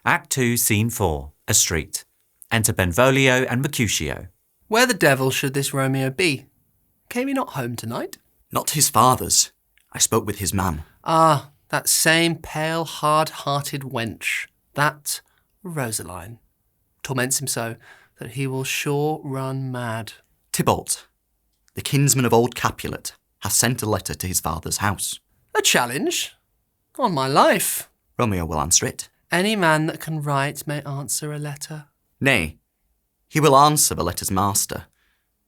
Act 2, Scene 4, a street. Enter Benvolio and Mercutio. Where the devil should this Romeo be? Came he not home tonight? Not his father's. I spoke with his man. Ah, that same pale, hard-hearted wench, that Rosaline, torments him so that he will sure run mad. Tybalt, the kinsman of old Capulet, hath sent a letter to his father's house. A challenge? On my life. Romeo will answer it. Any man that can write may answer a letter. Nay, he will answer the letter's master,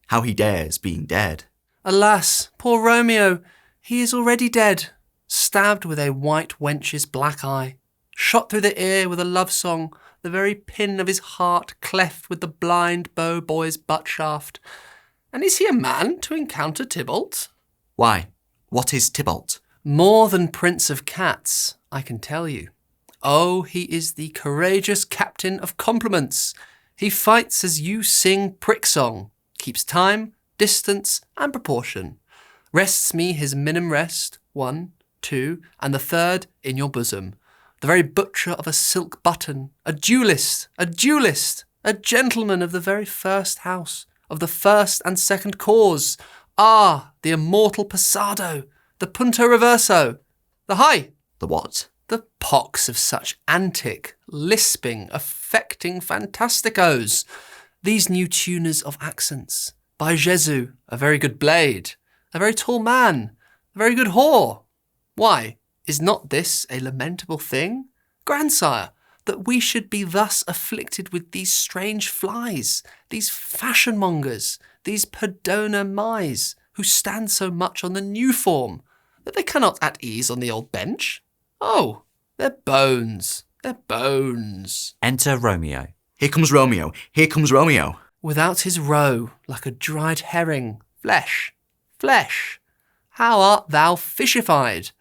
how he dares, being dead. Alas, poor Romeo, he is already dead, stabbed with a white wench's black eye, shot through the ear with a love song, the very pin of his heart cleft with the blind bow boy's butt shaft. And is he a man to encounter Tybalt? Why, what is Tybalt? More than Prince of Cats, I can tell you. Oh, he is the courageous captain of compliments. He fights as you sing prick song, keeps time, distance, and proportion. Rests me his minim rest, 1, 2, and the third in your bosom. The very butcher of a silk button, a duellist, a gentleman of the very first house, of the first and second cause. Ah, the immortal passado, the punto reverso, the high. The what? The pox of such antic, lisping, affecting fantasticos. These new tuners of accents. By Jesu, a very good blade, a very tall man, a very good whore. Why, is not this a lamentable thing, grandsire, that we should be thus afflicted with these strange flies, these fashion-mongers, these Perdona mice, who stand so much on the new form, that they cannot at ease on the old bench? Oh, they're bones, they're bones. Enter Romeo. Here comes Romeo, here comes Romeo. Without his roe, like a dried herring, flesh, flesh. How art thou fishified?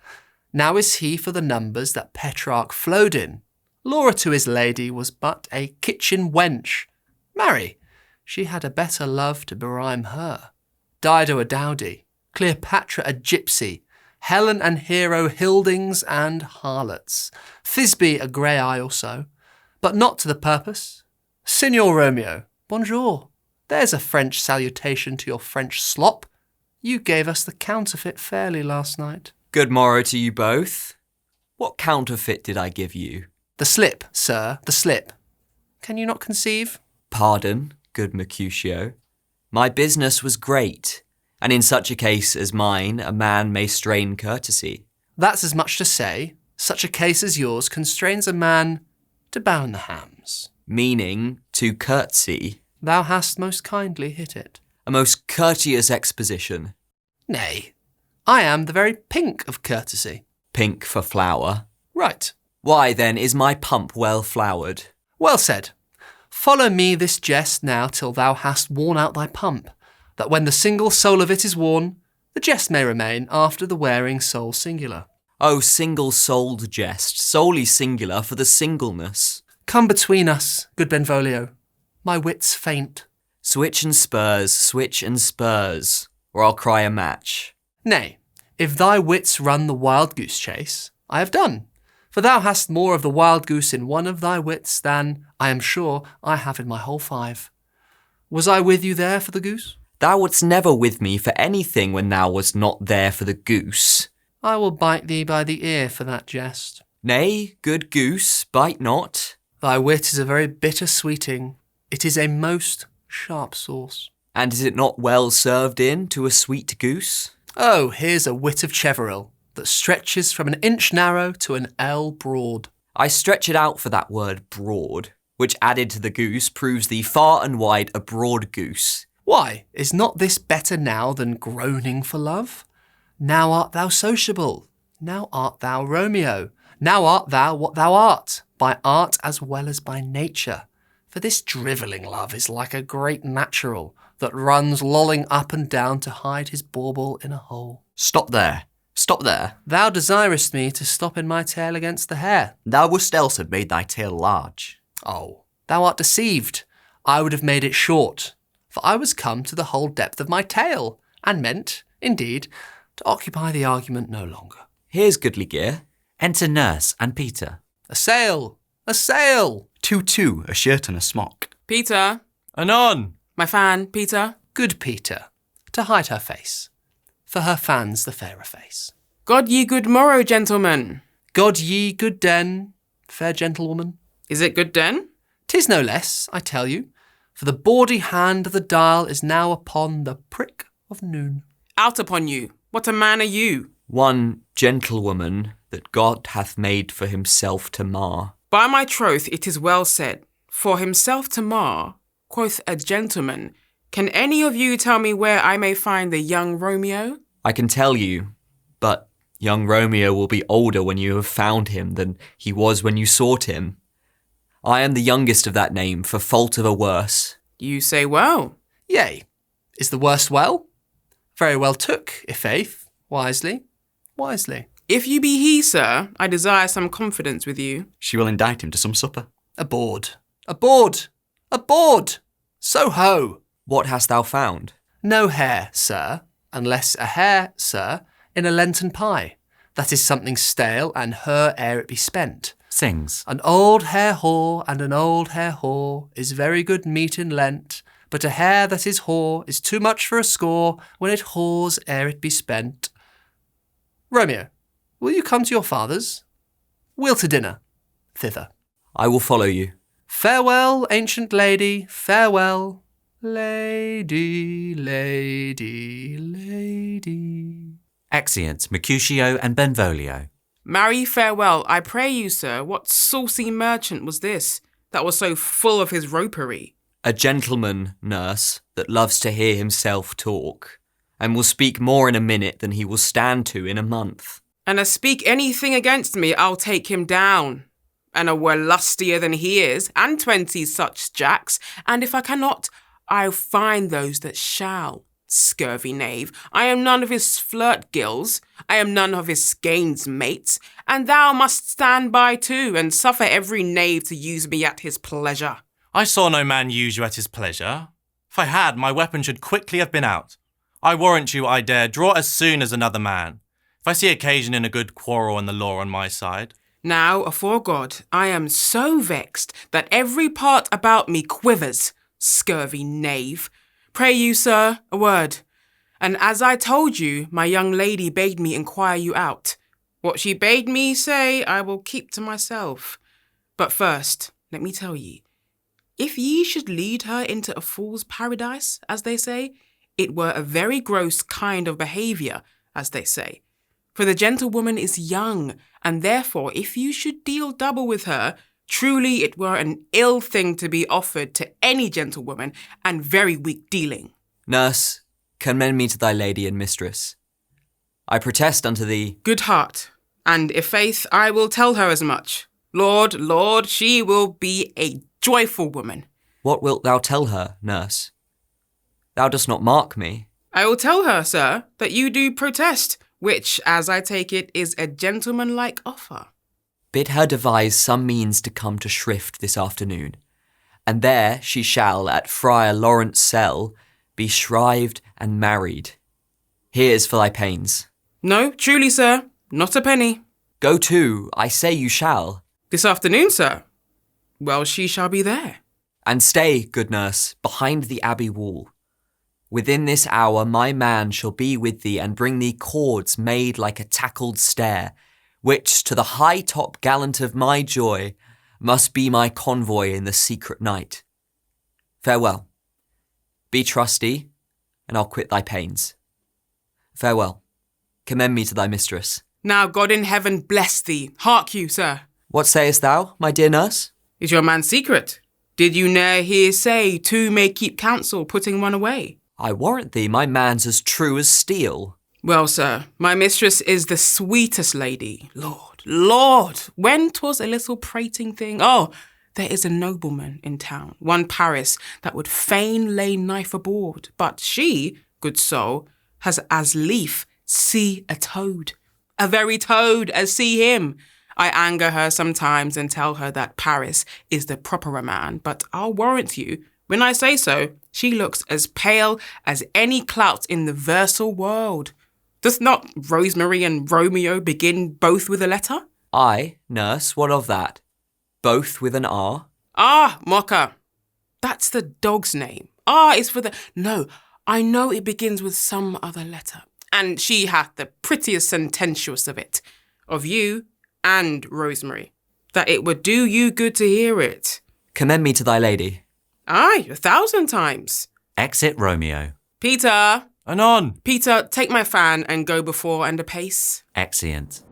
Now is he for the numbers that Petrarch flowed in. Laura to his lady was but a kitchen wench. Marry, she had a better love to berhyme her. Dido a dowdy, Cleopatra a gypsy, Helen and Hero Hildings and harlots, Thisbe a grey eye or so, but not to the purpose. Signor Romeo, bonjour. There's a French salutation to your French slop. You gave us the counterfeit fairly last night. Good morrow to you both. What counterfeit did I give you? The slip, sir, the slip. Can you not conceive? Pardon, good Mercutio. My business was great, and in such a case as mine, a man may strain courtesy. That's as much to say, such a case as yours constrains a man to bow in the hams. Meaning to curtsy. Thou hast most kindly hit it. A most courteous exposition. Nay, I am the very pink of courtesy. Pink for flower. Right. Why, then, is my pump well flowered? Well said. Follow me this jest now till thou hast worn out thy pump, that when the single soul of it is worn, the jest may remain after the wearing soul singular. Oh, single-souled jest, solely singular for the singleness. Come between us, good Benvolio. My wits faint. Switch and spurs, or I'll cry a match. Nay, if thy wits run the wild goose chase, I have done. For thou hast more of the wild goose in one of thy wits than, I am sure, I have in my whole 5. Was I with you there for the goose? Thou wast never with me for anything when thou wast not there for the goose. I will bite thee by the ear for that jest. Nay, good goose, bite not. Thy wit is a very bitter sweeting. It is a most sharp sauce. And is it not well served in to a sweet goose? Oh, here's a wit of Cheveril that stretches from an inch narrow to an ell broad. I stretch it out for that word broad, which added to the goose proves thee far and wide a broad goose. Why, is not this better now than groaning for love? Now art thou sociable, now art thou Romeo, now art thou what thou art, by art as well as by nature. For this drivelling love is like a great natural that runs lolling up and down to hide his bauble in a hole. Stop there. Stop there. Thou desirest me to stop in my tail against the hair. Thou wouldst else have made thy tail large. Oh, thou art deceived. I would have made it short, for I was come to the whole depth of my tail, and meant, indeed, to occupy the argument no longer. Here's goodly gear. Enter Nurse and Peter. A sail, a sail. 2-2, a shirt and a smock. Peter. Anon! My fan, Peter. Good Peter, to hide her face, for her fan's the fairer face. God ye good morrow, gentlemen. God ye good den, fair gentlewoman. Is it good den? 'Tis no less, I tell you, for the bawdy hand of the dial is now upon the prick of noon. Out upon you. What a man are you? One gentlewoman that God hath made for himself to mar. By my troth, it is well said. For himself to mar, quoth a gentleman. Can any of you tell me where I may find the young Romeo? I can tell you, but young Romeo will be older when you have found him than he was when you sought him. I am the youngest of that name, for fault of a worse. You say well. Yea, is the worst well? Very well took, i' faith, wisely, wisely. If you be he, sir, I desire some confidence with you. She will indict him to some supper. Aboard, aboard, aboard! So ho! What hast thou found? No hare, sir, unless a hare, sir, in a Lenten pie. That is something stale and her ere it be spent. Sings. An old hare haw and an old hare haw is very good meat in Lent, but a hare that is haw is too much for a score when it haws ere it be spent. Romeo, will you come to your father's? We'll to dinner. Thither. I will follow you. Farewell, ancient lady, farewell. Lady, lady, lady. Exeunt Mercutio and Benvolio. Marry, farewell, I pray you, sir, what saucy merchant was this, that was so full of his ropery? A gentleman, nurse, that loves to hear himself talk, and will speak more in a minute than he will stand to in a month. And a speak anything against me, I'll take him down. And a were lustier than he is, and 20 such jacks, and if I cannot, I'll find those that shall. Scurvy knave, I am none of his flirt gills, I am none of his skeins mates, and thou must stand by too, and suffer every knave to use me at his pleasure. I saw no man use you at his pleasure. If I had, my weapon should quickly have been out. I warrant you I dare draw as soon as another man, if I see occasion in a good quarrel and the law on my side. Now, afore God, I am so vexed that every part about me quivers. Scurvy knave. Pray you, sir, a word. And as I told you, my young lady bade me inquire you out. What she bade me say, I will keep to myself. But first, let me tell ye, if ye should lead her into a fool's paradise, as they say, it were a very gross kind of behaviour, as they say. For the gentlewoman is young, and therefore if you should deal double with her, truly it were an ill thing to be offered to any gentlewoman, and very weak dealing. Nurse, commend me to thy lady and mistress. I protest unto thee. Good heart, and if faith, I will tell her as much. Lord, Lord, she will be a joyful woman. What wilt thou tell her, nurse? Thou dost not mark me. I will tell her, sir, that you do protest, which, as I take it, is a gentlemanlike offer. Bid her devise some means to come to Shrift this afternoon, and there she shall at Friar Lawrence cell be shrived and married. Here's for thy pains. No, truly, sir, not a penny. Go to, I say you shall. This afternoon, sir. Well, she shall be there. And stay, good nurse, behind the abbey wall. Within this hour my man shall be with thee and bring thee cords made like a tackled stair, which to the high top gallant of my joy must be my convoy in the secret night. Farewell. Be trusty, and I'll quit thy pains. Farewell. Commend me to thy mistress. Now God in heaven bless thee. Hark you, sir. What sayest thou, my dear nurse? Is your man secret? Did you ne'er hear say two may keep counsel, putting one away? I warrant thee my man's as true as steel. Well, sir, my mistress is the sweetest lady. Lord, Lord, when 'twas a little prating thing. Oh, there is a nobleman in town, one Paris, that would fain lay knife aboard. But she, good soul, has as lief see a toad. A very toad as see him. I anger her sometimes and tell her that Paris is the properer man, but I'll warrant you, when I say so, she looks as pale as any clout in the versal world. Does not Rosemary and Romeo begin both with a letter? Aye, nurse, what of that? both with an R? Ah, Mocha. That's the dog's name. R is for the... No, I know it begins with some other letter. And she hath the prettiest sententious of it. Of you and Rosemary. That it would do you good to hear it. Commend me to thy lady. Aye, 1,000 times. Exit Romeo. Peter. Anon. Peter, take my fan and go before and apace. Exeunt.